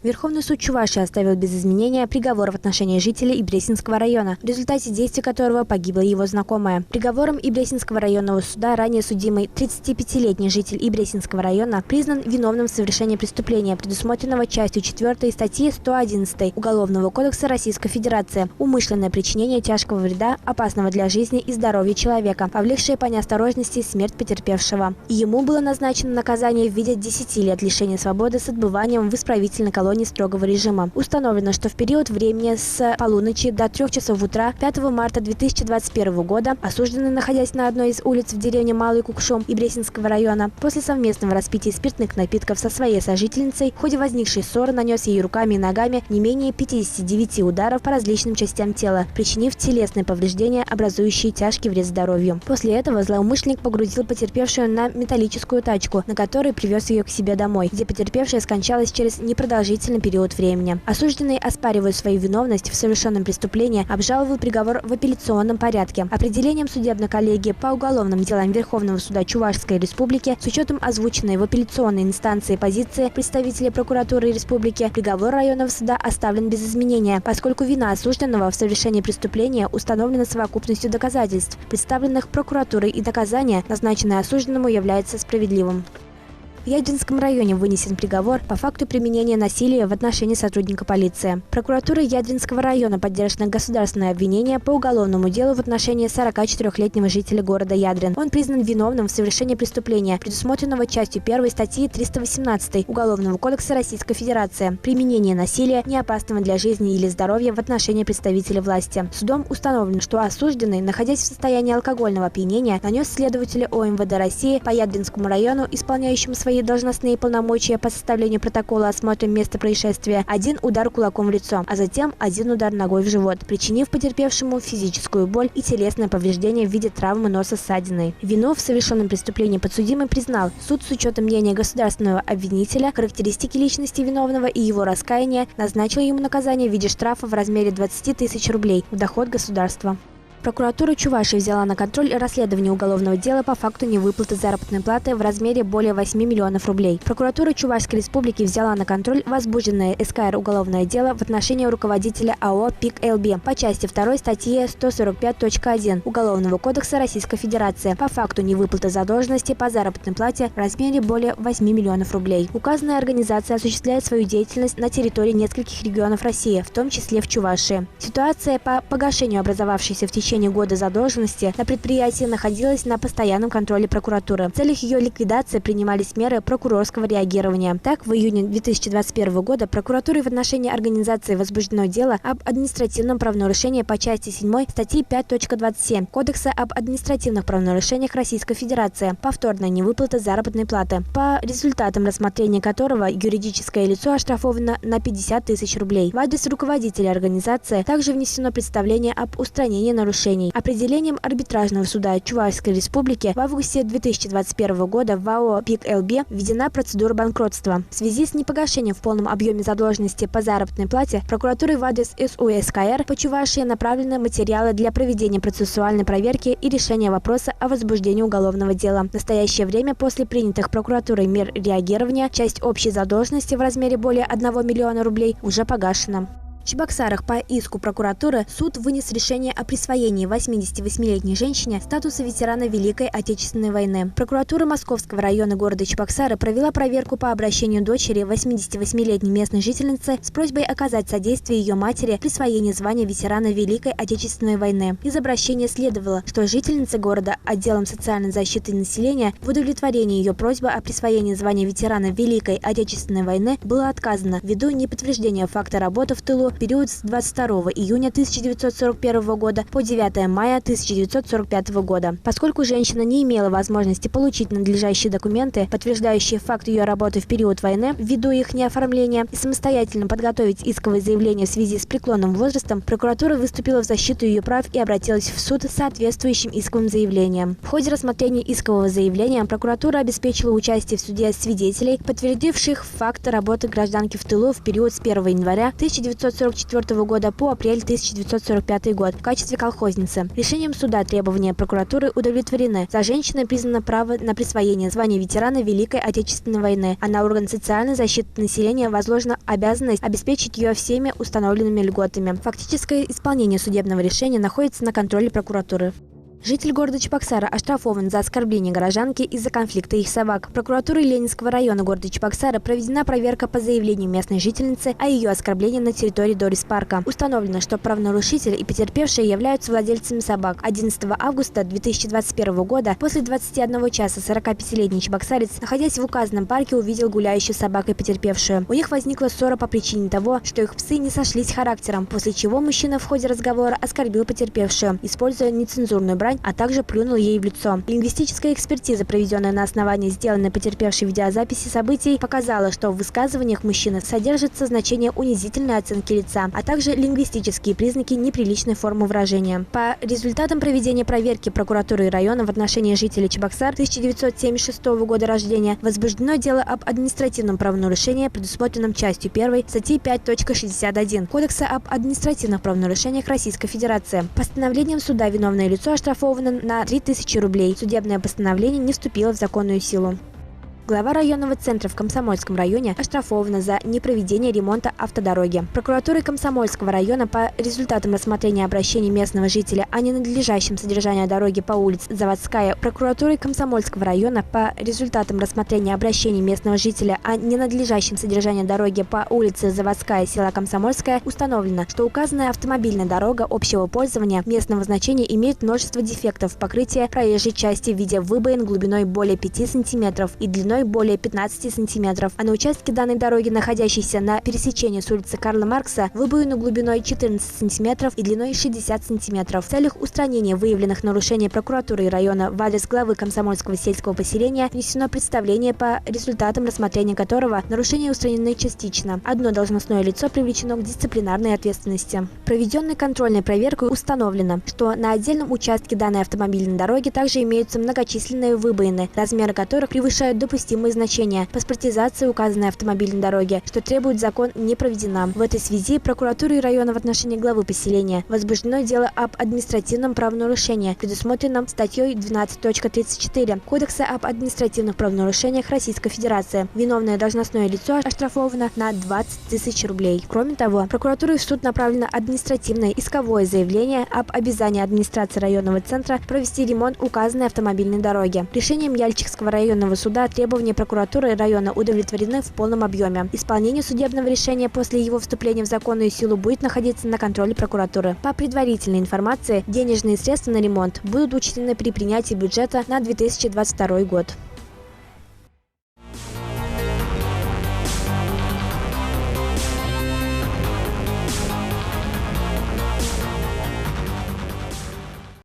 Верховный суд Чувашии оставил без изменения приговор в отношении жителей Ибресинского района, в результате действий которого погибла его знакомая. Приговором Ибресинского районного суда ранее судимый 35-летний житель Ибресинского района признан виновным в совершении преступления, предусмотренного частью 4 статьи 111 Уголовного кодекса Российской Федерации «Умышленное причинение тяжкого вреда, опасного для жизни и здоровья человека, повлекшее по неосторожности смерть потерпевшего». И ему было назначено наказание в виде 10 лет лишения свободы с отбыванием в исправительной колонии строгого режима. Установлено, что в период времени с полуночи до 3 часов утра 5 марта 2021 года осужденный, находясь на одной из улиц в деревне Малый Кукшом Ибресинского района, после совместного распития спиртных напитков со своей сожительницей в ходе возникшей ссоры нанес ей руками и ногами не менее 59 ударов по различным частям тела, причинив телесные повреждения, образующие тяжкий вред здоровью. После этого злоумышленник погрузил потерпевшую на металлическую тачку, на которой привез ее к себе домой, где потерпевшая скончалась через непродолжительный период времени. Осужденный, оспаривая свою виновность в совершенном преступлении, обжаловал приговор в апелляционном порядке. Определением судебной коллегии по уголовным делам Верховного суда Чувашской Республики с учетом озвученной в апелляционной инстанции позиции представителей прокуратуры Республики, приговор районного суда оставлен без изменения, поскольку вина осужденного в совершении преступления установлена совокупностью доказательств, представленных прокуратурой, и наказание, назначенное осужденному, является справедливым. В Ядринском районе вынесен приговор по факту применения насилия в отношении сотрудника полиции. Прокуратурой Ядринского района поддержано государственное обвинение по уголовному делу в отношении 44-летнего жителя города Ядрин. Он признан виновным в совершении преступления, предусмотренного частью 1 статьи 318 Уголовного кодекса Российской Федерации «Применение насилия, неопасного для жизни или здоровья в отношении представителей власти». Судом установлено, что осужденный, находясь в состоянии алкогольного опьянения, нанес следователю ОМВД России по Ядринскому району, исполняющему свои должностные полномочия по составлению протокола осмотра места происшествия, 1 удар кулаком в лицо, а затем 1 удар ногой в живот, причинив потерпевшему физическую боль и телесное повреждение в виде травмы носа ссадиной. Вину в совершенном преступлении подсудимый признал. Суд с учетом мнения государственного обвинителя, характеристики личности виновного и его раскаяния назначил ему наказание в виде штрафа в размере 20 тысяч рублей в доход государства. Прокуратура Чувашии взяла на контроль расследование уголовного дела по факту невыплаты заработной платы в размере более 8 миллионов рублей. Прокуратура Чувашской Республики взяла на контроль возбужденное СКР уголовное дело в отношении руководителя АО «ПИК ЛБ» по части 2 статьи 145.1 Уголовного кодекса Российской Федерации по факту невыплаты задолженности по заработной плате в размере более 8 миллионов рублей. Указанная организация осуществляет свою деятельность на территории нескольких регионов России, в том числе в Чувашии. Ситуация по погашению образовавшейся в течение года задолженности на предприятии находилась на постоянном контроле прокуратуры. В целях ее ликвидации принимались меры прокурорского реагирования. Так, в июне 2021 года прокуратурой в отношении организации возбуждено дело об административном правонарушении по части 7 статьи 5.27 Кодекса об административных правонарушениях Российской Федерации «Повторная невыплата заработной платы», по результатам рассмотрения которого юридическое лицо оштрафовано на 50 тысяч рублей. В адрес руководителя организации также внесено представление об устранении нарушений. Определением арбитражного суда Чувашской Республики в августе 2021 года в АО «ПИК ЛБ» введена процедура банкротства. В связи с непогашением в полном объеме задолженности по заработной плате прокуратурой в адрес СУСКР по Чувашии направлены материалы для проведения процессуальной проверки и решения вопроса о возбуждении уголовного дела. В настоящее время после принятых прокуратурой мер реагирования часть общей задолженности в размере более 1 миллиона рублей уже погашена. В Чебоксарах по иску прокуратуры суд вынес решение о присвоении 88-летней женщине статуса ветерана Великой Отечественной войны. Прокуратура Московского района города Чебоксары провела проверку по обращению дочери 88-летней местной жительницы с просьбой оказать содействие ее матери в присвоении звания ветерана Великой Отечественной войны. Из обращения следовало, что жительница города отделом социальной защиты населения в удовлетворении ее просьбы о присвоении звания ветерана Великой Отечественной войны было отказано ввиду неподтверждения факта работы в тылу в период с 22 июня 1941 года по 9 мая 1945 года. Поскольку женщина не имела возможности получить надлежащие документы, подтверждающие факт ее работы в период войны, ввиду их неоформления, и самостоятельно подготовить исковое заявление в связи с преклонным возрастом, прокуратура выступила в защиту ее прав и обратилась в суд с соответствующим исковым заявлением. В ходе рассмотрения искового заявления прокуратура обеспечила участие в суде свидетелей, подтвердивших факт работы гражданки в тылу в период с 1 января 1941 1944 года по апрель 1945 год в качестве колхозницы. Решением суда требования прокуратуры удовлетворены. За женщиной признано право на присвоение звания ветерана Великой Отечественной войны, а на орган социальной защиты населения возложена обязанность обеспечить ее всеми установленными льготами. Фактическое исполнение судебного решения находится на контроле прокуратуры. Житель города Чебоксара оштрафован за оскорбление горожанки из-за конфликта их собак. Прокуратурой Ленинского района города Чебоксара проведена проверка по заявлению местной жительницы о ее оскорблении на территории Дорис-парка. Установлено, что правонарушитель и потерпевшие являются владельцами собак. 11 августа 2021 года после 21 часа 45-летний чебоксарец, находясь в указанном парке, увидел гуляющую с собакой потерпевшую. У них возникла ссора по причине того, что их псы не сошлись характером, после чего мужчина в ходе разговора оскорбил потерпевшую, используя нецензурную брань, а также плюнул ей в лицо. Лингвистическая экспертиза, проведенная на основании сделанной потерпевшей видеозаписи событий, показала, что в высказываниях мужчины содержится значение унизительной оценки лица, а также лингвистические признаки неприличной формы выражения. По результатам проведения проверки прокуратуры района в отношении жителей Чебоксар 1976 года рождения возбуждено дело об административном правонарушении, предусмотренном частью 1 статьи 5.61 Кодекса об административных правонарушениях Российской Федерации. Постановлением суда виновное лицо оштрафовано на 3000 рублей. Судебное постановление не вступило в законную силу. Глава районного центра в Комсомольском районе оштрафована за непроведение ремонта автодороги. Прокуратурой Комсомольского района по результатам рассмотрения обращений местного жителя о ненадлежащем содержании дороги по улице Заводская, прокуратурой Комсомольского района по результатам рассмотрения обращений местного жителя о ненадлежащем содержании дороги по улице Заводская, села Комсомольская, установлено, что указанная автомобильная дорога общего пользования местного значения имеет множество дефектов покрытия проезжей части в виде выбоин глубиной более 5 см и длиной более 15 сантиметров, а на участке данной дороги, находящейся на пересечении с улицы Карла Маркса, выбоину глубиной 14 сантиметров и длиной 60 сантиметров. В целях устранения выявленных нарушений прокуратуры района в адрес главы Комсомольского сельского поселения внесено представление, по результатам рассмотрения которого нарушения устранены частично. Одно должностное лицо привлечено к дисциплинарной ответственности. Проведенной контрольной проверкой установлено, что на отдельном участке данной автомобильной дороги также имеются многочисленные выбоины, размеры которых превышают допустимые значения. Паспортизация указанной автомобильной дороги, что требует закон, не проведена. В этой связи прокуратурой района в отношении главы поселения возбуждено дело об административном правонарушении, предусмотренном статьей 12.34 Кодекса об административных правонарушениях Российской Федерации. Виновное должностное лицо оштрафовано на 20 тысяч рублей. Кроме того, прокуратурой в суд направлено административное исковое заявление об обязании администрации районного центра провести ремонт указанной автомобильной дороги. Решением Яльчикского районного суда требования прокуратуры района удовлетворены в полном объеме. Исполнение судебного решения после его вступления в законную силу будет находиться на контроле прокуратуры. По предварительной информации, денежные средства на ремонт будут учтены при принятии бюджета на 2022 год.